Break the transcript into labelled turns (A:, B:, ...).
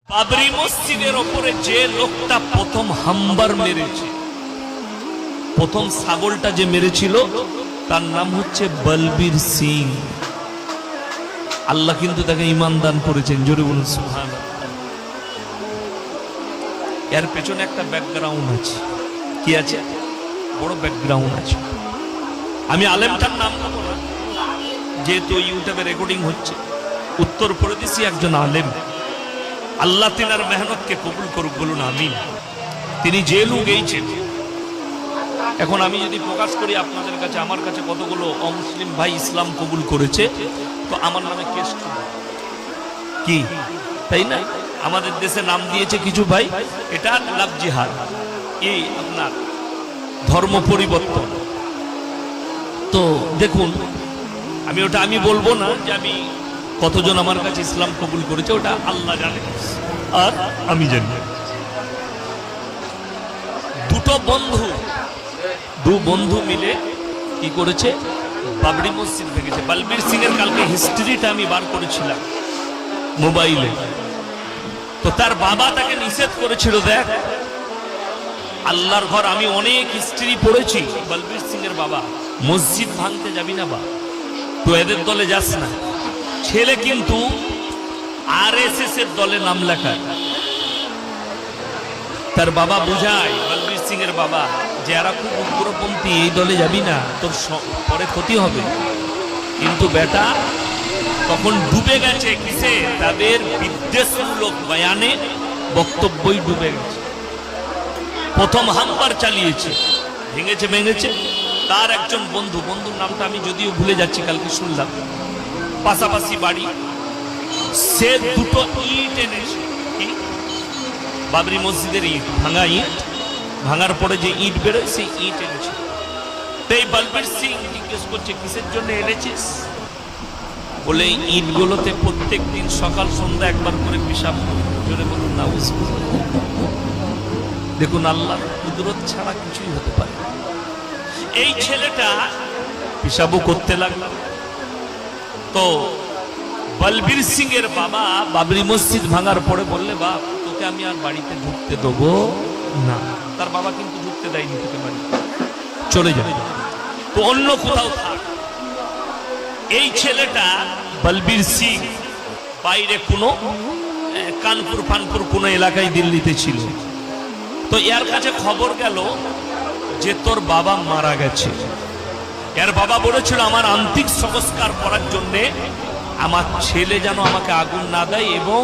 A: বাবরি মসজিদের ওপরে যে লোকটা প্রথম হাম্বার মেরেছে, প্রথম ছাগলটা যে মেরেছিল তার নাম হচ্ছে বলবীর সিং। আল্লাহ কিন্তু তাকে ঈমান দান করেছেন, জোরে বলুন সুবহানাল্লাহ। এর পেছনে একটা ব্যাকগ্রাউন্ড আছে। কি আছে? বড় ব্যাকগ্রাউন্ড আছে। আমি আলেমটার নাম নেবো না, যেহেতু ইউটিউবে রেকর্ডিং হচ্ছে। উত্তর প্রদেশী একজন আলেম, আল্লাহ তিনার মেহনতকে কবুল করুক, বলুন আমিন। তিনি জেলও গেছেন। এখন আমি যদি প্রকাশ করি আপনাদের কাছে, আমার কাছে কতগুলো অমুসলিম ভাই ইসলাম কবুল করেছে, তো আমার নামে কেস কি, তাই না? আমাদের দেশে নাম দিয়েছে কিছু ভাই, এটা লাভ জিহাদ, এই আপনার ধর্ম পরিবর্তন। তো দেখুন, আমি বলবো না যে আমি কতজন আমার কাছে ইসলাম কবুল করেছে, ওটা আল্লাহ জানে আর আমি জানি। দু বন্ধু মিলে কি করেছে? বাবরি মসজিদ ভেঙেছে। বলবীর সিং এর কালকে হিস্ট্রিটা আমি বার করেছিলাম মোবাইলে। তো তার বাবা তাকে নিষেধ করেছিল, দেখ আল্লাহর ঘর, আমি অনেক হিস্ট্রি পড়েছি। বলবীর সিং এর বাবা, মসজিদ ভাঙতে যাবি না বা, তো এদের দলে যাস না। ছেলে কিন্তু আরএসএস এর দলে নাম লেখা। তার বাবা বুঝায়, বলবীর সিং এর বাবা, যে এরা খুব উগ্রপন্থী, এই দলে যাবি না, তোর পরে ক্ষতি হবে। কিন্তু বেটা তখন ডুবে গেছে কিসে? তাদের বিদ্বেষমূলক বয়ানে, বক্তব্যই ডুবে গেছে। প্রথম হামবার চালিয়েছে, ভেঙেছে। তার একজন বন্ধুর নামটা আমি যদিও ভুলে যাচ্ছি, কালকে শুনলাম, পাশাপাশি বাড়ি, সে দুটো ইট এনেছে। বাবরি মসজিদের ইট, ভাঙা ইট, ভাঙার পরে যে ইট বেরোয় সেই ইট এনেছে। তাই বলবীর সিং জিজ্ঞেস করছে, কিসের জন্য এনেছিস? বলে ইটগুলোতে প্রত্যেক দিন সকাল সন্ধ্যা একবার করে পেশাব। জোরে বলুন নাউজুবিল্লাহ। দেখুন, আল্লাহর কুদরত ছাড়া কিছুই হতে পারে। এই ছেলেটা পেশাবও করতে লাগলো। তো বলবীর সিং এর বাবা বাবরি মসজিদ ভাঙার পরে বললে, বাপ তোকে আমি আর বাড়িতে ঢুকতে দেবো না। তার বাবা কিন্তু ঢুকতে দেয়নি, তোকে বাড়িতে চলে যাবে, তো অন্য কোথাও থাক। এই ছেলেটা বলবীর সিং বাইরে কোনো কানপুর ফানপুর কোনো এলাকায় দিল্লিতে ছিল। তো এর কাছে খবর গেল যে তোর বাবা মারা গেছে। এর বাবা বলেছিল, আমার আন্তিক সংস্কার করার জন্যে আমার ছেলে যেন আমাকে আগুন না দেয় এবং